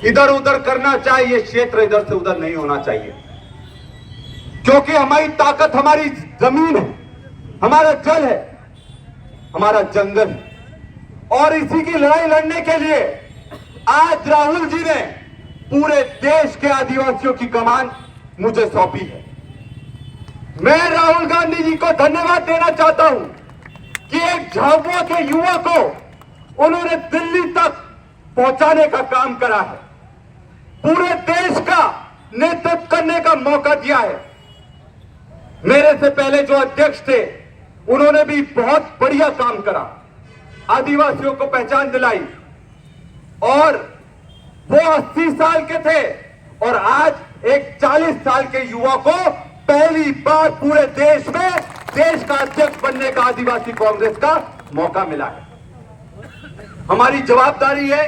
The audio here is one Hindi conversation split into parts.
इधर उधर करना चाहिए, क्षेत्र इधर से उधर नहीं होना चाहिए, क्योंकि हमारी ताकत हमारी जमीन है, हमारा जल है, हमारा जंगल है। और इसी की लड़ाई लड़ने के लिए आज राहुल जी ने पूरे देश के आदिवासियों की कमान मुझे सौंपी है। मैं राहुल गांधी जी को धन्यवाद देना चाहता हूं कि एक झाबुआ के युवा को उन्होंने दिल्ली तक पहुंचाने का काम करा है, पूरे देश का नेतृत्व करने का मौका दिया है। मेरे से पहले जो अध्यक्ष थे उन्होंने भी बहुत बढ़िया काम करा, आदिवासियों को पहचान दिलाई, और वो 80 साल के थे और आज एक 40 साल के युवा को पहली बार पूरे देश में देश का अध्यक्ष बनने का आदिवासी कांग्रेस का मौका मिला है। हमारी जवाबदारी है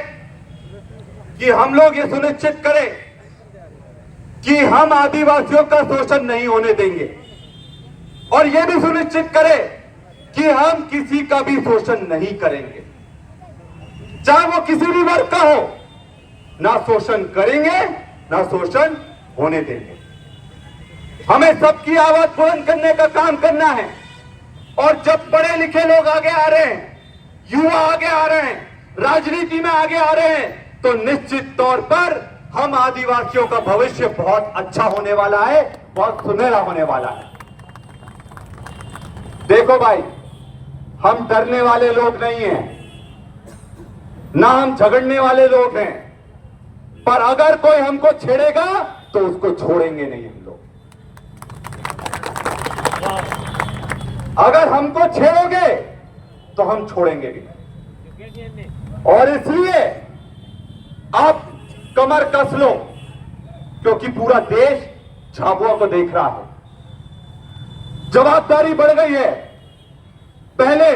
कि हम लोग ये सुनिश्चित करें कि हम आदिवासियों का शोषण नहीं होने देंगे, और यह भी सुनिश्चित करें कि हम किसी का भी शोषण नहीं करेंगे, चाहे वो किसी भी वर्ग का हो। ना शोषण करेंगे, ना शोषण होने देंगे। हमें सबकी आवाज बुलंद करने का काम करना है, और जब पढ़े लिखे लोग आगे आ रहे हैं, युवा आगे आ रहे हैं, राजनीति में आगे आ रहे हैं, तो निश्चित तौर पर हम आदिवासियों का भविष्य बहुत अच्छा होने वाला है, बहुत सुनहरा होने वाला है। देखो भाई, हम डरने वाले लोग नहीं हैं, ना हम झगड़ने वाले लोग हैं, पर अगर कोई हमको छेड़ेगा तो उसको छोड़ेंगे नहीं हम लोग। अगर हमको छेड़ोगे तो हम छोड़ेंगे भी नहीं। और इसलिए आप कमर कस लो, क्योंकि पूरा देश झाबुआ को देख रहा है। जवाबदारी बढ़ गई है। पहले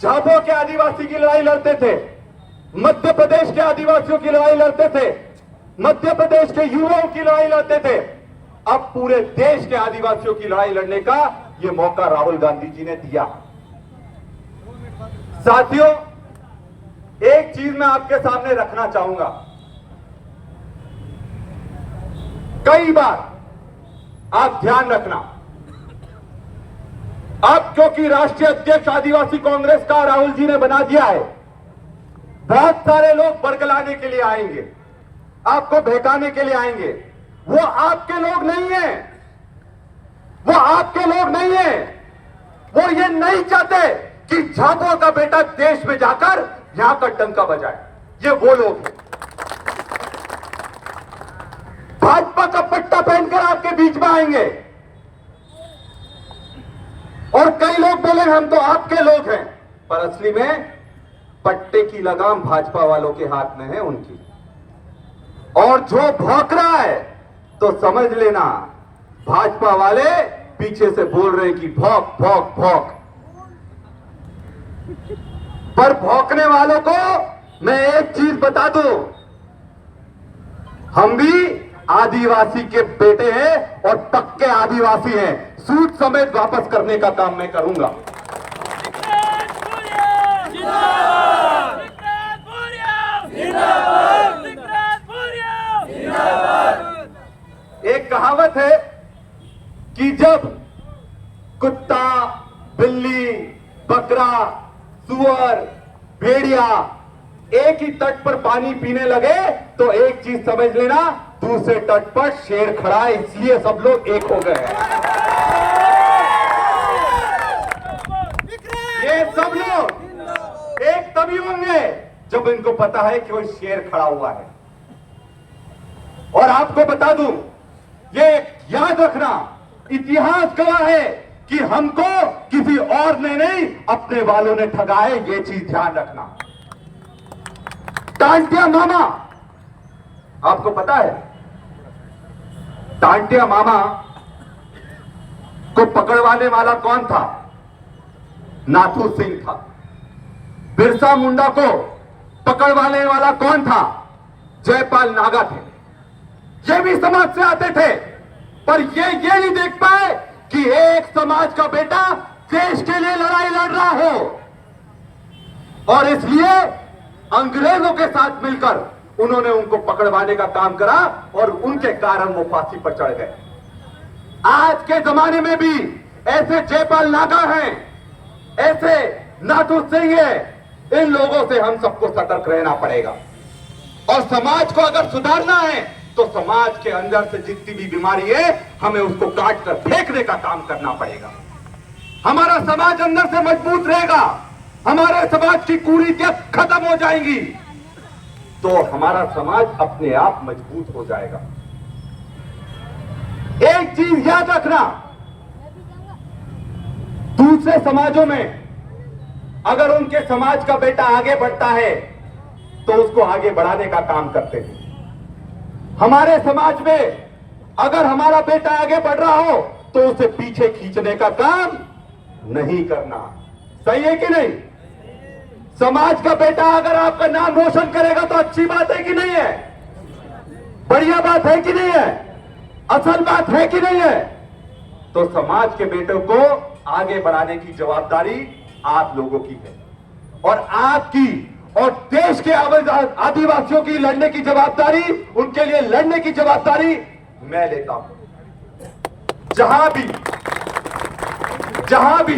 झाबुआ के आदिवासी की लड़ाई लड़ते थे, मध्य प्रदेश के आदिवासियों की लड़ाई लड़ते थे, मध्य प्रदेश के युवाओं की लड़ाई लड़ते थे। अब पूरे देश के आदिवासियों की लड़ाई लड़ने का यह मौका राहुल गांधी जी ने दिया। साथियों, एक चीज मैं आपके सामने रखना चाहूंगा। कई बार आप ध्यान रखना, अब क्योंकि राष्ट्रीय अध्यक्ष आदिवासी कांग्रेस का राहुल जी ने बना दिया है, बहुत सारे लोग बरगलाने के लिए आएंगे, आपको बहकाने के लिए आएंगे। वो आपके लोग नहीं हैं, वो आपके लोग नहीं हैं। वो ये नहीं चाहते कि झाबुआ का बेटा देश में जाकर यहां का डंका बजाए। ये वो लोग हैं, भाजपा का पट्टा पहनकर आपके बीच में आएंगे, और कई लोग बोले हम तो आपके लोग हैं, पर असली में पट्टे की लगाम भाजपा वालों के हाथ में है, उनकी। और जो भौंक रहा है तो समझ लेना भाजपा वाले पीछे से बोल रहे हैं कि भौंक भौंक भौंक। पर भौंकने वालों को मैं एक चीज बता दूं, हम भी आदिवासी के बेटे हैं और पक्के आदिवासी हैं। सूद समेत वापस करने का काम मैं करूंगा। एक कहावत है कि जब कुत्ता, बिल्ली, बकरा, सुअर, भेड़िया एक ही तट पर पानी पीने लगे तो एक चीज समझ लेना, दूसरे तट पर शेर खड़ा है, इसलिए सब लोग एक हो गए हैं। ये सब लोग एक तभी होंगे जब इनको पता है कि कोई शेर खड़ा हुआ है। और आपको बता दूं, ये याद रखना, इतिहास गवाह है कि हमको किसी और ने नहीं, अपने वालों ने ठगा है, ये चीज ध्यान रखना। टांटिया मामा, आपको पता है टांटिया मामा को पकड़वाने वाला कौन था? नाथू सिंह था। बिरसा मुंडा को पकड़वाने वाला कौन था? जयपाल नागा थे। ये भी समाज से आते थे, पर ये नहीं देख पाए कि एक समाज का बेटा देश के लिए लड़ाई लड़ रहा हो, और इसलिए अंग्रेजों के साथ मिलकर उन्होंने उनको पकड़वाने का काम करा और उनके कारण वो फांसी पर चढ़ गए। आज के जमाने में भी ऐसे जयपाल नागा हैं, ऐसे नाथू सिंह है, इन लोगों से हम सबको सतर्क रहना पड़ेगा। और समाज को अगर सुधारना है तो समाज के अंदर से जितनी भी बीमारी है हमें उसको काट कर फेंकने का काम करना पड़ेगा। हमारा समाज अंदर से मजबूत रहेगा, हमारे समाज की कुरीतियां खत्म हो जाएंगी तो हमारा समाज अपने आप मजबूत हो जाएगा। एक चीज याद रखना, दूसरे समाजों में अगर उनके समाज का बेटा आगे बढ़ता है तो उसको आगे बढ़ाने का काम करते हैं। हमारे समाज में अगर हमारा बेटा आगे बढ़ रहा हो तो उसे पीछे खींचने का काम नहीं करना। सही है कि नहीं? समाज का बेटा अगर आपका नाम रोशन करेगा तो अच्छी बात है कि नहीं है? बढ़िया बात है कि नहीं है? असल बात है कि नहीं है? तो समाज के बेटों को आगे बढ़ाने की जवाबदारी आप लोगों की है और आपकी और देश के आदिवासियों की लड़ने की जवाबदारी, उनके लिए लड़ने की जवाबदारी मैं लेता हूं। जहां भी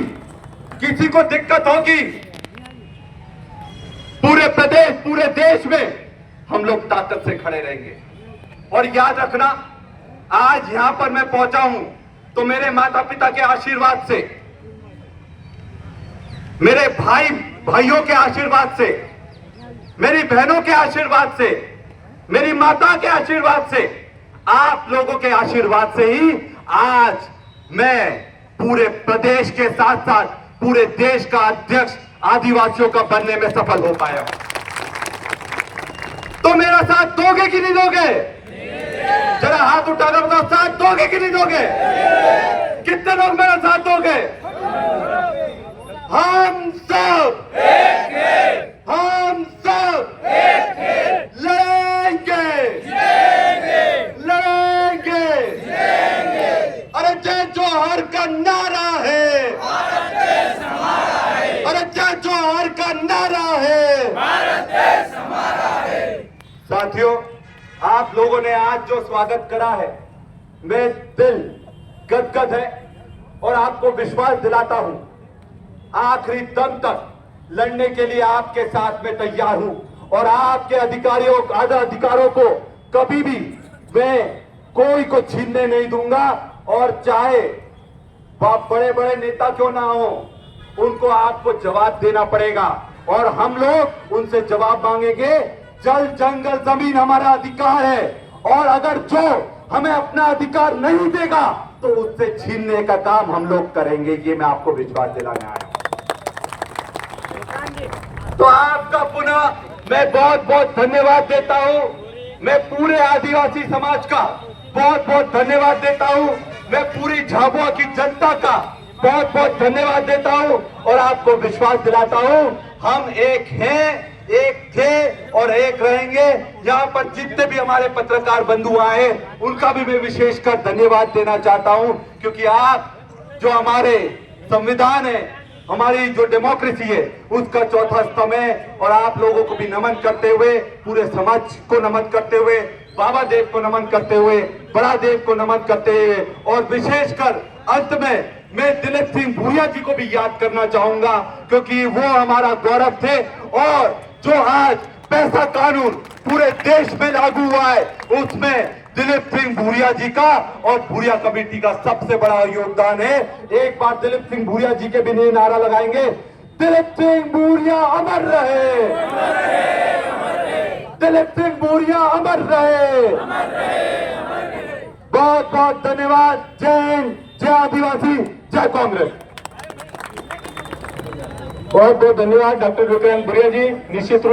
किसी को दिक्कत होगी पूरे प्रदेश, पूरे देश में हम लोग ताकत से खड़े रहेंगे। और याद रखना, आज यहां पर मैं पहुंचा हूं तो मेरे माता पिता के आशीर्वाद से, मेरे भाइयों के आशीर्वाद से, मेरी बहनों के आशीर्वाद से, मेरी माता के आशीर्वाद से, आप लोगों के आशीर्वाद से ही आज मैं पूरे प्रदेश के साथ साथ पूरे देश का अध्यक्ष आदिवासियों का बनने में सफल हो पाया। तो मेरा साथ दोगे कि नहीं दोगे? जरा हाथ उठाकर बताओ, साथ दोगे कि नहीं दोगे? कितने लोग मेरा साथ दोगे? हम सब लड़ेंगे। अरे जय जोहर का नारा है, अरे जय जोहर का नारा है। साथियों, आप लोगों ने आज जो स्वागत करा है, मैं दिल गदगद है और आपको विश्वास दिलाता हूं आखिरी दम तक लड़ने के लिए आपके साथ में तैयार हूं और आपके अधिकारों को कभी भी मैं कोई को छीनने नहीं दूंगा। और चाहे बड़े बड़े नेता क्यों ना हो, उनको आपको जवाब देना पड़ेगा और हम लोग उनसे जवाब मांगेंगे। जल जंगल जमीन हमारा अधिकार है और अगर जो हमें अपना अधिकार नहीं देगा तो उससे छीनने का काम हम लोग करेंगे। ये मैं आपको विश्वास दिलाने आया हूं। तो आपका पुनः मैं बहुत बहुत धन्यवाद देता हूं। मैं पूरे आदिवासी समाज का बहुत बहुत धन्यवाद देता हूं। मैं पूरी झाबुआ की जनता का बहुत बहुत धन्यवाद देता हूं और आपको विश्वास दिलाता हूं, हम एक हैं, एक थे और एक रहेंगे। यहाँ पर जितने भी हमारे पत्रकार बंधु आए उनका भी मैं विशेषकर धन्यवाद देना चाहता हूं, क्योंकि आप जो हमारे संविधान है, हमारी जो डेमोक्रेसी है, उसका चौथा स्तंभ है। और आप लोगों को भी नमन करते हुए, पूरे समाज को नमन करते हुए, बाबा देव को नमन करते हुए, बड़ा देव को नमन करते हुए और विशेषकर अंत में मैं दिलीप सिंह भूरिया जी को भी याद करना चाहूंगा, क्योंकि वो हमारा गौरव थे। और जो आज पैसा कानून पूरे देश में लागू हुआ है, उसमें दिलीप सिंह भूरिया जी का और भूरिया कमेटी का सबसे बड़ा योगदान है। एक बार दिलीप सिंह भूरिया जी के भी लिए नारा लगाएंगे, दिलीप सिंह भूरिया अमर रहे, दिलीप सिंह भूरिया अमर रहे। बहुत बहुत धन्यवाद। जय हिंद, जय आदिवासी, जय कांग्रेस। बहुत बहुत धन्यवाद डॉक्टर विक्रांत भूरिया जी। निश्चित रूप